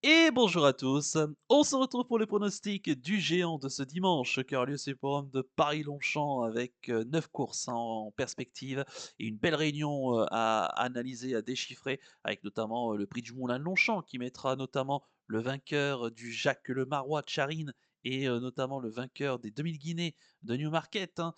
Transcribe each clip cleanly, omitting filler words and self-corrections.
Et bonjour à tous. On se retrouve pour les pronostics du géant de ce dimanche qui aura lieu sur le forum de Paris-Longchamp avec 9 courses en perspective et une belle réunion à analyser, à déchiffrer avec notamment le prix du Moulin de Longchamp qui mettra notamment le vainqueur du Jacques Le Marois de Charine et notamment le vainqueur des 2000 Guinées de Newmarket, hein,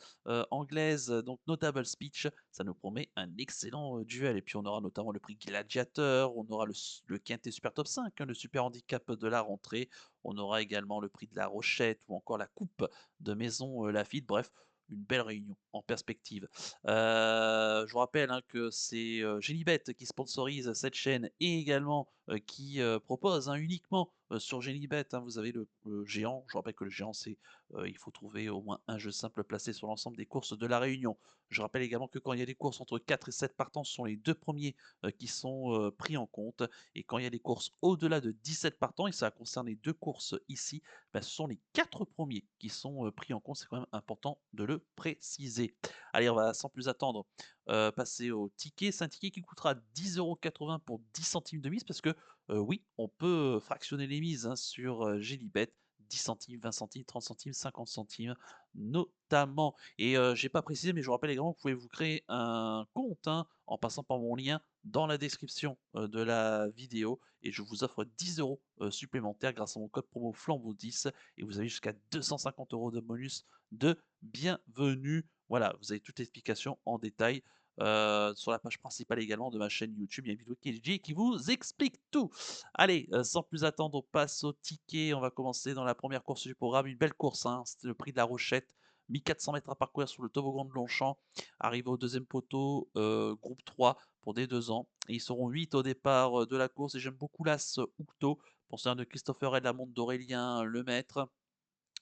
anglaise, donc Notable Speech. Ça nous promet un excellent duel. Et puis on aura notamment le prix Gladiateur, on aura le Quintet Super Top 5, hein, le super handicap de la rentrée, on aura également le prix de la Rochette ou encore la Coupe de Maison Lafitte. Bref, une belle réunion en perspective. Je vous rappelle, hein, que c'est Génibet qui sponsorise cette chaîne et également qui propose, hein, uniquement sur Génibet, hein, vous avez le géant. Je vous rappelle que le géant, c'est il faut trouver au moins un jeu simple placé sur l'ensemble des courses de la Réunion. Je rappelle également que quand il y a des courses entre 4 et 7 partants, ce sont les 2 premiers qui sont pris en compte. Et quand il y a des courses au-delà de 17 partants, et ça concerne les 2 courses ici, bah, ce sont les 4 premiers qui sont pris en compte. C'est quand même important de le préciser. Allez, on va sans plus attendre passer au ticket. C'est un ticket qui coûtera 10,80 € pour 10 centimes de mise parce que oui, on peut fractionner les mises, hein, sur Gélibet. 10 centimes, 20 centimes, 30 centimes, 50 centimes notamment. Et j'ai pas précisé, mais je vous rappelle également que vous pouvez vous créer un compte, hein, en passant par mon lien dans la description de la vidéo et je vous offre 10 € supplémentaires grâce à mon code promo Flambeau10 et vous avez jusqu'à 250 € de bonus de bienvenue. Voilà, vous avez toute l'explication en détail. Sur la page principale également de ma chaîne YouTube, il y a une vidéo qui est dédiée qui vous explique tout. Allez, sans plus attendre, on passe au ticket. On va commencer dans la première course du programme. Une belle course, hein, c'était le prix de la Rochette. 1400 mètres à parcourir sur le toboggan de Longchamp. Arrivé au deuxième poteau, groupe 3 pour des 2 ans. Et ils seront 8 au départ de la course. Et j'aime beaucoup l'As Oucto, penseur de Christopher et de la montre d'Aurélien Lemaître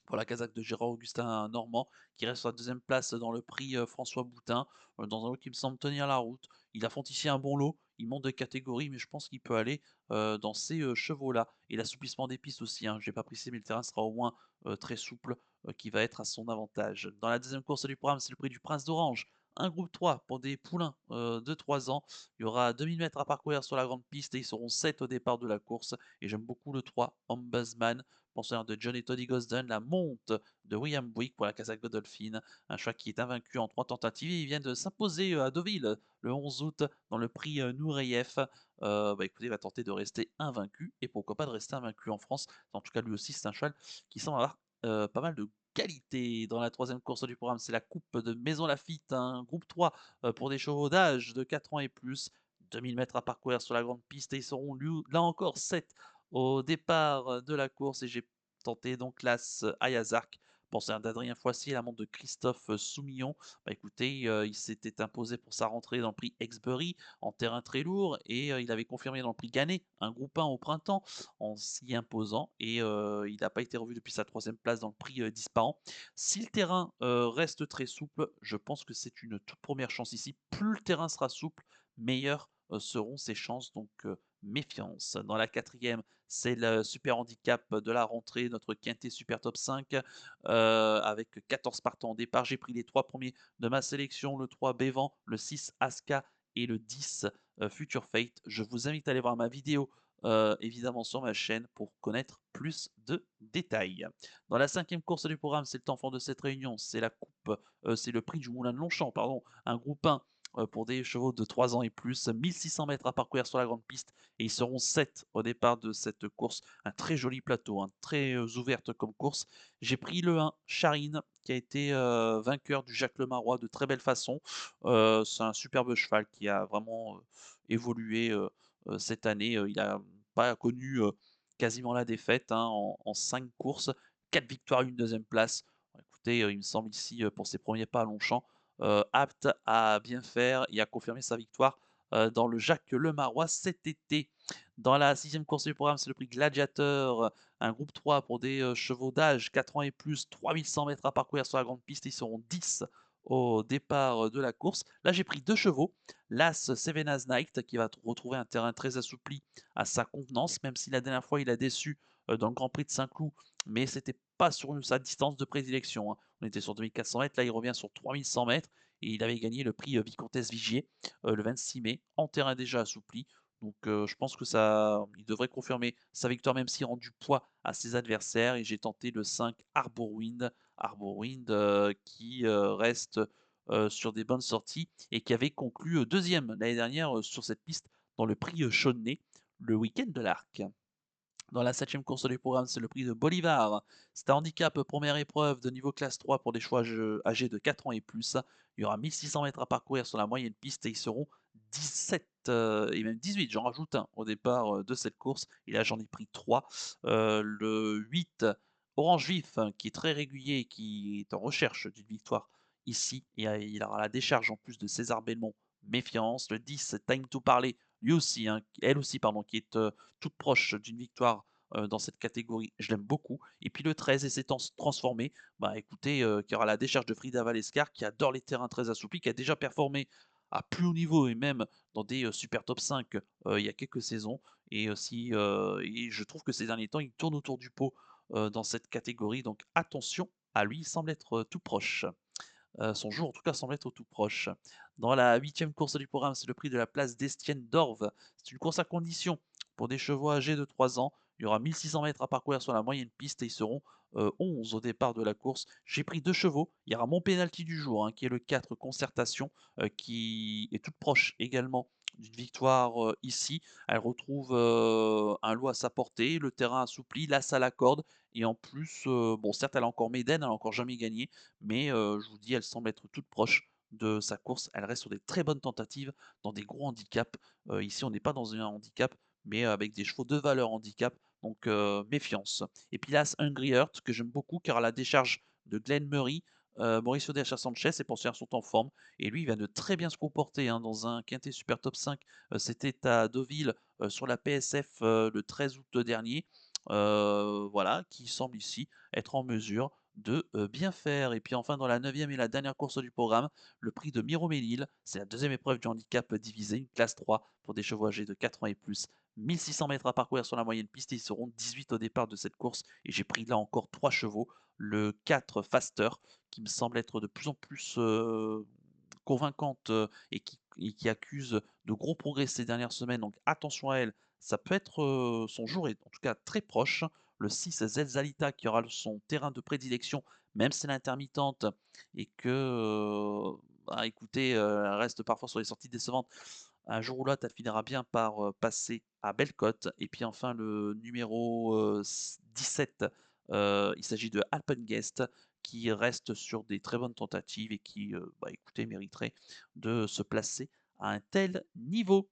pour la casaque de Gérard Augustin Normand, qui reste sur la deuxième place dans le prix François Boutin, dans un lot qui me semble tenir la route. Il affronte ici un bon lot, il monte de catégorie, mais je pense qu'il peut aller dans ces chevaux-là. Et l'assouplissement des pistes aussi, hein, je n'ai pas précisé, mais le terrain sera au moins très souple, qui va être à son avantage. Dans la deuxième course du programme, c'est le prix du Prince d'Orange. Un groupe 3 pour des poulains de 3 ans. Il y aura 2000 mètres à parcourir sur la grande piste et ils seront 7 au départ de la course. Et j'aime beaucoup le 3, Ombudsman, penseur de John et Toddy Gosden, la monte de William Buick pour la Casaque Godolphin, un choix qui est invaincu en 3 tentatives. Il vient de s'imposer à Deauville le 11 août dans le prix Nureyev. Bah écoutez, il va tenter de rester invaincu et pourquoi pas de rester invaincu en France. En tout cas, lui aussi, c'est un cheval qui semble avoir pas mal de qualité. Dans la troisième course du programme, c'est la Coupe de Maison Lafitte, un groupe 3 pour des chevaux d'âge de 4 ans et plus. 2000 mètres à parcourir sur la grande piste et ils seront là encore 7 au départ de la course et j'ai tenté donc l'As Ayazark, penseur d'Adrien Foissier, la montre de Christophe Soumillon. Bah écoutez, il s'était imposé pour sa rentrée dans le prix Exbury en terrain très lourd et il avait confirmé dans le prix Gannet, un groupe 1 au printemps, en s'y imposant et il n'a pas été revu depuis sa troisième place dans le prix Disparant. Si le terrain reste très souple, je pense que c'est une toute première chance ici. Plus le terrain sera souple, meilleures seront ses chances. Donc méfiance. Dans la quatrième, c'est le super handicap de la rentrée, notre quintet super top 5 avec 14 partants au départ. J'ai pris les 3 premiers de ma sélection, le 3 Bévan, le 6 Aska et le 10 Future Fate. Je vous invite à aller voir ma vidéo évidemment sur ma chaîne pour connaître plus de détails. Dans la cinquième course du programme, c'est le temps fort de cette réunion, c'est la coupe, c'est le prix du Moulin de Longchamp, pardon, un groupe 1 pour des chevaux de 3 ans et plus, 1600 mètres à parcourir sur la grande piste et ils seront 7 au départ de cette course. Un très joli plateau, hein, très ouverte comme course. J'ai pris le 1, Charine, qui a été vainqueur du Jacques Le Marois de très belle façon. C'est un superbe cheval qui a vraiment évolué cette année. Il n'a pas connu quasiment la défaite, hein, en 5 courses, 4 victoires, une deuxième place. Écoutez, il me semble ici, pour ses premiers pas à Longchamp, apte à bien faire et à confirmer sa victoire dans le Jacques Le Marois cet été. Dans la sixième course du programme, c'est le prix Gladiateur, un groupe 3 pour des chevaux d'âge 4 ans et plus, 3100 mètres à parcourir sur la grande piste. Ils seront 10 au départ de la course. Là, j'ai pris deux chevaux. L'As Sevena's Night qui va retrouver un terrain très assoupli à sa convenance, même si la dernière fois il a déçu dans le Grand Prix de Saint-Cloud, mais c'était pas sur sa distance de prédilection, hein. On était sur 2400 mètres, là il revient sur 3100 mètres et il avait gagné le prix Vicomtesse Vigier le 26 mai en terrain déjà assoupli. Donc je pense que ça il devrait confirmer sa victoire même s'il rend du poids à ses adversaires et j'ai tenté le 5 Arborwind. Arborwind, qui, reste, sur des bonnes sorties et qui avait conclu, 2e l'année dernière, sur cette piste dans le prix, Chaudenay, le week-end de l'Arc. Dans la 7e course du programme, c'est le prix de Bolivar. C'est un handicap, première épreuve de niveau classe 3 pour des choix âgés de 4 ans et plus. Il y aura 1600 mètres à parcourir sur la moyenne piste et ils seront 17 et même 18, j'en rajoute un au départ de cette course. Et là, j'en ai pris 3. Le 8, Orange Vif, qui est très régulier et qui est en recherche d'une victoire ici. Et il aura la décharge en plus de César Belmont. Méfiance. Le 10, Time to Parler, lui aussi, hein, elle aussi, pardon, qui est toute proche d'une victoire dans cette catégorie. Je l'aime beaucoup. Et puis le 13 et s'est transformé. Bah écoutez, qui aura la décharge de Frida Valescar, qui adore les terrains très assouplis, qui a déjà performé à plus haut niveau et même dans des super top 5 il y a quelques saisons. Et aussi, et je trouve que ces derniers temps, il tourne autour du pot dans cette catégorie. Donc attention à lui, il semble être tout proche. Son jour, en tout cas, semble être tout proche. Dans la 8e course du programme, c'est le prix de la place d'Estienne d'Orve. C'est une course à condition pour des chevaux âgés de 3 ans. Il y aura 1600 mètres à parcourir sur la moyenne piste et ils seront 11 au départ de la course. J'ai pris 2 chevaux. Il y aura mon pénalty du jour, hein, qui est le 4 Concertation, qui est toute proche également d'une victoire ici. Elle retrouve un lot à sa portée, le terrain assoupli, l'as à la corde. Et en plus, bon, certes, elle a encore Maiden, elle a encore jamais gagné, mais je vous dis, elle semble être toute proche de sa course. Elle reste sur des très bonnes tentatives dans des gros handicaps. Ici, on n'est pas dans un handicap, mais avec des chevaux de valeur handicap, donc méfiance. Et puis là, Hungry Heart, que j'aime beaucoup, car à la décharge de Glenn Murray, Mauricio de Sanchez, ses pensionnaires sont en forme, et lui, il vient de très bien se comporter hein, dans un quintet Super Top 5. C'était à Deauville sur la PSF le 13 août dernier. Voilà, qui semble ici être en mesure de bien faire. Et puis enfin, dans la 9e et la dernière course du programme, le prix de Miromesnil. C'est la deuxième épreuve du handicap divisé, une classe 3 pour des chevaux âgés de 4 ans et plus. 1600 mètres à parcourir sur la moyenne piste et ils seront 18 au départ de cette course. Et j'ai pris là encore 3 chevaux. Le 4 Faster, qui me semble être de plus en plus convaincante et qui accuse de gros progrès ces dernières semaines. Donc attention à elle, ça peut être son jour est en tout cas très proche. Le 6 Zelzalita qui aura son terrain de prédilection, même si elle est intermittente et que, bah, écoutez, elle reste parfois sur les sorties décevantes. Un jour ou l'autre, elle finira bien par passer à belle cote. Et puis enfin le numéro 17, il s'agit de Alpengest qui reste sur des très bonnes tentatives et qui, bah, écoutez, mériterait de se placer à un tel niveau.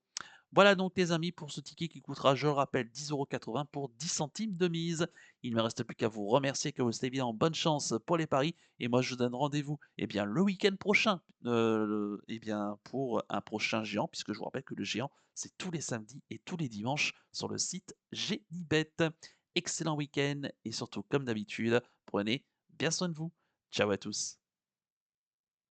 Voilà donc les amis pour ce ticket qui coûtera, je le rappelle, 10,80 € pour 10 centimes de mise. Il ne me reste plus qu'à vous remercier, que vous soyez bien en bonne chance pour les paris. Et moi je vous donne rendez-vous eh bien, le week-end prochain eh bien, pour un prochain géant, puisque je vous rappelle que le géant, c'est tous les samedis et tous les dimanches sur le site Génibet. Excellent week-end et surtout, comme d'habitude, prenez bien soin de vous. Ciao à tous.